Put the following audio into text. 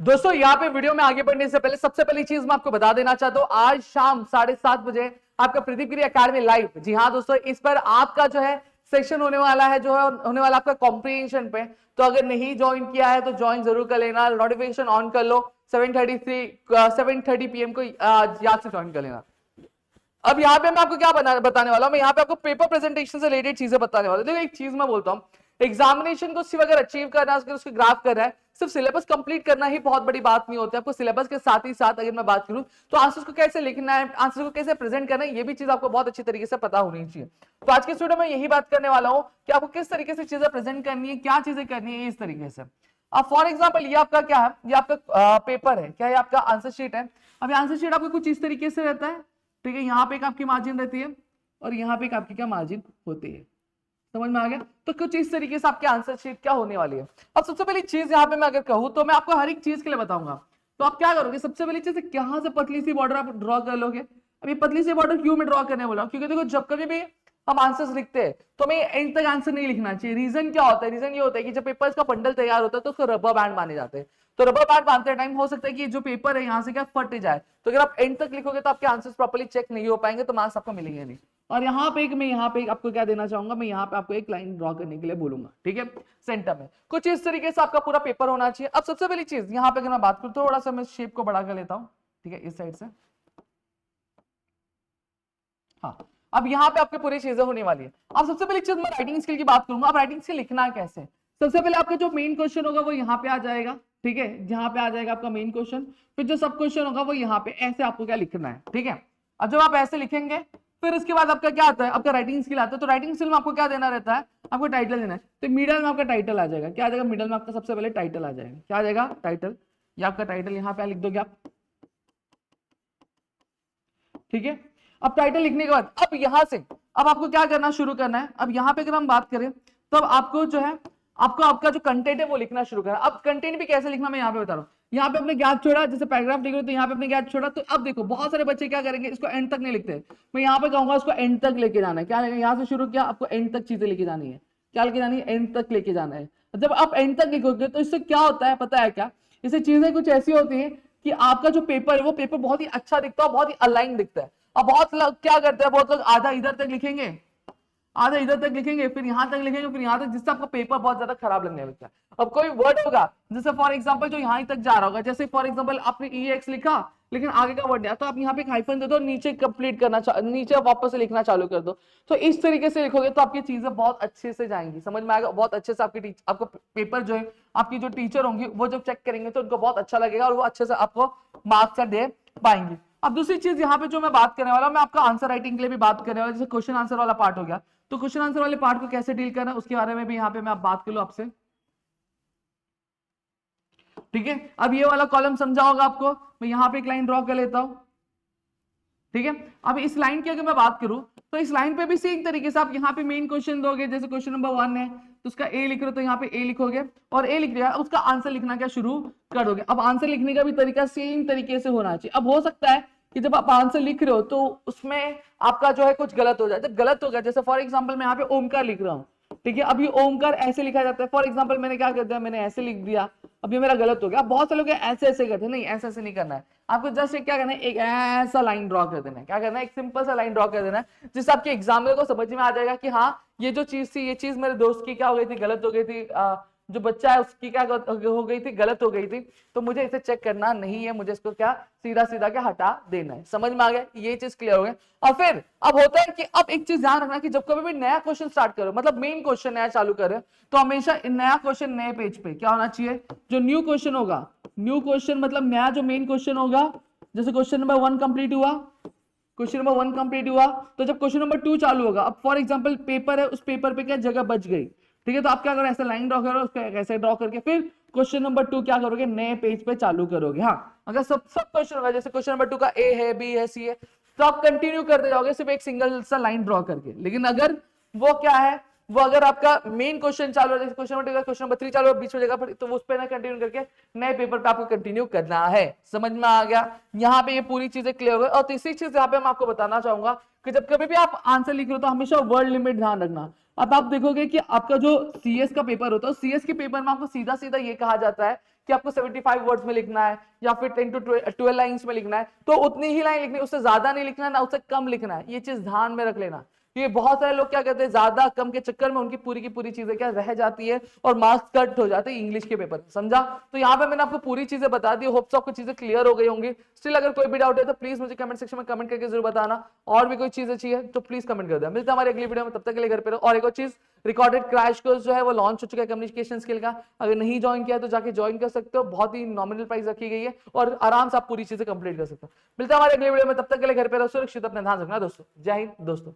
दोस्तों यहाँ पे वीडियो में आगे बढ़ने से पहले सबसे पहली चीज मैं आपको बता देना चाहता हूँ, आज शाम 7:30 बजे आपका प्रदीप गिरी अकेडमी लाइव। जी हाँ दोस्तों, इस पर आपका जो है सेशन होने वाला है, जो है होने वाला आपका कॉम्प्रिहेंशन पे। तो अगर नहीं ज्वाइन किया है तो ज्वाइन जरूर कर लेना, नोटिफिकेशन ऑन कर लो। 7:30 PM को याद से ज्वाइन कर लेना। अब यहाँ पे मैं आपको क्या बताने वाला हूँ, मैं यहाँ पे आपको पेपर प्रेजेंटेशन से रिलेटेड चीजें बताने वाला हूँ। देखो एक चीज मैं बोलता हूँ, एग्जामिनेशन को सिर्फ अगर अचीव करना है, उसके ग्राफ कर रहा है, सिर्फ सिलेबस कंप्लीट करना ही बहुत बड़ी बात नहीं होती। आपको सिलेबस के साथ ही साथ अगर मैं बात करूं तो आंसर्स को कैसे लिखना है, आंसर्स को कैसे प्रेजेंट करना है, ये भी चीज आपको बहुत अच्छी तरीके से पता होनी चाहिए। तो आज के वीडियो में यही बात करने वाला हूं कि आपको किस तरीके से चीजें प्रेजेंट करनी है, क्या चीजें करनी है इस तरीके से। अब फॉर एग्जाम्पल ये आपका क्या है, ये आपका पेपर है, क्या है आपका आंसर शीट है। अब आंसर शीट आपका कुछ इस तरीके से रहता है, ठीक है। यहाँ पे एक आपकी मार्जिन रहती है और यहाँ पे एक आपकी क्या मार्जिन होती है, समझ में आ गया। तो कुछ इस तरीके से आपके आंसर शीट क्या होने वाली है। अब सबसे पहली चीज यहाँ पे मैं अगर कहूँ तो मैं आपको हर एक चीज के लिए बताऊंगा। तो आप क्या करोगे, सबसे पहली चीज यहाँ से पतली सी बॉर्डर आप ड्रॉ कर लोगे। अब ये पतली सी बॉर्डर क्यों मैं ड्रॉ करने बोला, क्योंकि देखो जब कभी भी हम आंसर्स लिखते हैं तो हमें एंड तक आंसर नहीं लिखना चाहिए। रीजन क्या होता है, रीजन ये होता है कि जब पेपर का बंडल तैयार होता है तो उसको रबर बैंड माने जाते हैं। तो रबर बैंड बांधते टाइम हो सकता है कि जो पेपर है यहाँ से क्या फट जाए। तो अगर आप एंड तक लिखोगे तो आपके आंसर्स प्रॉपर्ली चेक नहीं हो पाएंगे, तो मार्क्स आपको मिलेंगे नहीं। और यहाँ पे मैं यहाँ पे आपको क्या देना चाहूंगा, मैं यहाँ पे आपको एक लाइन ड्रॉ करने के लिए बोलूंगा, ठीक है, सेंटर में। कुछ इस तरीके से आपका पूरा पेपर होना चाहिए। अब सबसे पहली चीज यहाँ पे अगर मैं बात करूँ, थोड़ा सा मैं शेप को बढ़ा कर लेता हूँ, ठीक है, इस साइड से। हाँ, अब यहाँ पे आपकी पूरी चीजें होने वाली है। अब सबसे पहली चीज मैं राइटिंग स्किल की बात करूंगा। अब राइटिंग स्किल लिखना है कैसे, सबसे पहले आपका जो मेन क्वेश्चन होगा वो यहाँ पे आ जाएगा, ठीक है, जहां पे आ जाएगा आपका मेन क्वेश्चन। फिर जो सब क्वेश्चन होगा वो यहाँ पे ऐसे आपको क्या लिखना है, ठीक है। अब जब आप ऐसे लिखेंगे फिर उसके बाद आपका क्या आता है, आपका राइटिंग स्किल आता है। तो राइटिंग स्किल में आपको क्या देना रहता है, आपको टाइटल देना है। तो मिडल में आपका टाइटल आ जाएगा, क्या आ जाएगा, मिडल में आपका सबसे पहले टाइटल आ जाएगा। क्या आ जाएगा, टाइटल। या आपका टाइटल यहाँ पे लिख दोगे आप, ठीक है। अब टाइटल लिखने के बाद अब यहां से अब आपको क्या करना शुरू करना है। अब यहाँ पे अगर हम बात करें तो अब आपको जो है आपको आपका जो कंटेंट है वो लिखना शुरू करना। अब कंटेंट भी कैसे लिखना मैं यहाँ पे बता रहा हूँ। यहाँ पे अपने गैप छोड़ा, जैसे पैराग्राफ लिख रहे हो तो यहाँ पे अपने गैप छोड़ा। तो अब देखो बहुत सारे बच्चे क्या करेंगे, इसको एंड तक नहीं लिखते। मैं यहाँ पे कहूंगा इसको एंड तक लेके जाना है। क्या लेना, यहाँ से शुरू किया, आपको एंड तक चीजें लेके जानी है। क्या लेके जानी है, एंड तक लेके जाना है। जब आप एंड तक लिखोगे तो इससे क्या होता है पता है क्या, इससे चीजें कुछ ऐसी होती है कि आपका जो पेपर है वो पेपर बहुत ही अच्छा दिखता है, बहुत ही अलाइन दिखता है। अब बहुत लोग क्या करते हैं, बहुत लोग आधा इधर तक लिखेंगे, आधा इधर तक लिखेंगे, फिर यहां तक लिखेंगे, फिर यहां तक, जिससे आपका पेपर बहुत ज्यादा खराब लगने लगता है। अब कोई वर्ड होगा जैसे फॉर एग्जांपल जो यहां तक जा रहा होगा, जैसे फॉर एग्जांपल आपने EX लिखा लेकिन आगे का वर्ड नहीं, तो आप यहाँ पे एक हाइफन दे दो, नीचे कंप्लीट करना, नीचे वापस से लिखना चालू कर दो। तो इस तरीके से लिखोगे तो आपकी चीजें बहुत अच्छे से जाएंगी, समझ में आएगा, बहुत अच्छे से आपकी आपको पेपर जो है आपकी जो टीचर होंगी वो जब चेक करेंगे तो उनको बहुत अच्छा लगेगा और वो अच्छे से आपको मार्क्स दे पाएंगे। अब दूसरी चीज यहाँ पे जो मैं बात करने वाला हूँ, मैं आपका आंसर राइटिंग के लिए भी बात करने वाला, जैसे क्वेश्चन आंसर वाला पार्ट हो गया। तो क्वेश्चन आंसर वाले पार्ट को कैसे डील करना है उसके बारे में भी यहाँ पे मैं आप बात कर लूँ आपसे, ठीक है। अब ये वाला कॉलम समझा होगा आपको, मैं यहाँ पे एक लाइन ड्रॉ कर लेता हूँ, ठीक है। अब इस लाइन की अगर मैं बात करूं तो इस लाइन पे भी सेम तरीके से आप यहाँ पे मेन क्वेश्चन दोगे। जैसे क्वेश्चन नंबर 1 है तो उसका ए लिख रहे हो तो यहाँ पे ए लिखोगे और ए लिख दिया, उसका आंसर लिखना क्या शुरू कर दोगे। अब आंसर लिखने का भी तरीका सेम तरीके से होना चाहिए। अब हो सकता है कि जब आप आंसर लिख रहे हो तो उसमें आपका जो है कुछ गलत हो जाए। जब गलत हो गया, जैसे फॉर एग्जाम्पल मैं यहाँ पे ओमकार लिख रहा हूँ, ठीक है। अब ये ओमकार ऐसे लिखा जाता है, फॉर एग्जाम्पल मैंने क्या कर दिया, मैंने ऐसे लिख दिया, अब ये मेरा गलत हो गया। बहुत से लोग ऐसे ऐसे करते हैं, नहीं ऐसे ऐसे नहीं करना है आपको। जस्ट क्या करना है, एक ऐसा लाइन ड्रॉ कर देना है। क्या करना है, एक सिंपल सा लाइन ड्रॉ कर देना है, जिससे आपके एग्जामिनर को समझ में आ जाएगा कि हाँ ये जो चीज थी, ये चीज मेरे दोस्त की क्या हो गई थी, गलत हो गई थी, जो बच्चा है उसकी क्या हो गई थी, गलत हो गई थी। तो मुझे इसे चेक करना नहीं है, मुझे इसको क्या सीधा सीधा क्या हटा देना है। समझ में आ गया, ये चीज क्लियर हो गई। और फिर अब होता है कि अब एक चीज ध्यान रखना कि जब कभी भी नया क्वेश्चन स्टार्ट करो, मतलब मेन क्वेश्चन नया चालू करो, तो हमेशा नया क्वेश्चन नए पेज पे क्या होना चाहिए, जो न्यू क्वेश्चन होगा, न्यू क्वेश्चन मतलब नया जो मेन क्वेश्चन होगा। जैसे क्वेश्चन नंबर 1 कंप्लीट हुआ, क्वेश्चन नंबर 1 कंप्लीट हुआ, तो जब क्वेश्चन नंबर 2 चालू होगा, अब फॉर एग्जांपल पेपर है, उस पेपर पे क्या जगह बच गई, ठीक है। तो आप क्या करो, ऐसे लाइन ड्रॉ करो, उसको ऐसे ड्रॉ करके फिर क्वेश्चन नंबर 2 क्या करोगे, नए पेज पे चालू करोगे। हाँ, अगर सब क्वेश्चन होगा, जैसे क्वेश्चन नंबर 2 का ए है, बी है, सी है, तो आप कंटिन्यू करते जाओगे सिर्फ एक सिंगल सा लाइन ड्रॉ करके। लेकिन अगर वो क्या है, वो अगर आपका मेन क्वेश्चन चालू है, क्वेश्चन नंबर 2 क्वेश्चन नंबर 3 चालू है बीच में जगह, तो उस पर ना कंटिन्यू करके नए पेपर पे आपको कंटिन्यू करना है। समझ में आ गया, यहाँ पे ये पूरी चीजें क्लियर हो गई। और तीसरी चीज यहाँ पे मैं आपको बताना चाहूंगा कि जब कभी भी आप आंसर लिख रहे हो तो हमेशा वर्ड लिमिट ध्यान रखना। अब आप देखोगे कि आपका जो CS का पेपर होता है, CS के पेपर में आपको सीधा सीधा ये कहा जाता है कि आपको 75 वर्ड्स में लिखना है या फिर 10 to 12 लाइंस में लिखना है, तो उतनी ही लाइन लिखनी है, उससे ज्यादा नहीं लिखना है ना उससे कम लिखना है। ये चीज ध्यान में रख लेना। ये बहुत सारे लोग क्या कहते हैं, ज्यादा कम के चक्कर में उनकी पूरी की पूरी चीजें क्या रह जाती है और मार्क्स कट हो जाते हैं इंग्लिश के पेपर, समझा। तो यहाँ पे मैंने आपको पूरी चीजें बता दी, होप्स आपको चीजें क्लियर हो गई होंगी। स्टिल अगर कोई भी डाउट है तो प्लीज मुझे कमेंट सेक्शन में कमेंट करके जरूर बताना, और भी कोई चीज अच्छी है तो प्लीज कमेंट कर देना। मिलता है हमारी अगली वीडियो में, तब तक के लिए घर पे रहो। और एक और चीज, रिकॉर्डेड क्रैश कोर्स जो है वो लॉन्च हो चुका है कम्युनिकेशन स्किल का, अगर नहीं ज्वाइन किया तो जाके ज्वाइन कर सकते हो, बहुत ही नॉमिनल प्राइस रखी गई है और आराम से आप पूरी चीजें कंप्लीट कर सकते हो। मिलता है हमारे अगले वीडियो में, तब तक के लिए घर पे रहो, सुरक्षित अपना ध्यान रखना दोस्तों। जय हिंद दोस्तों।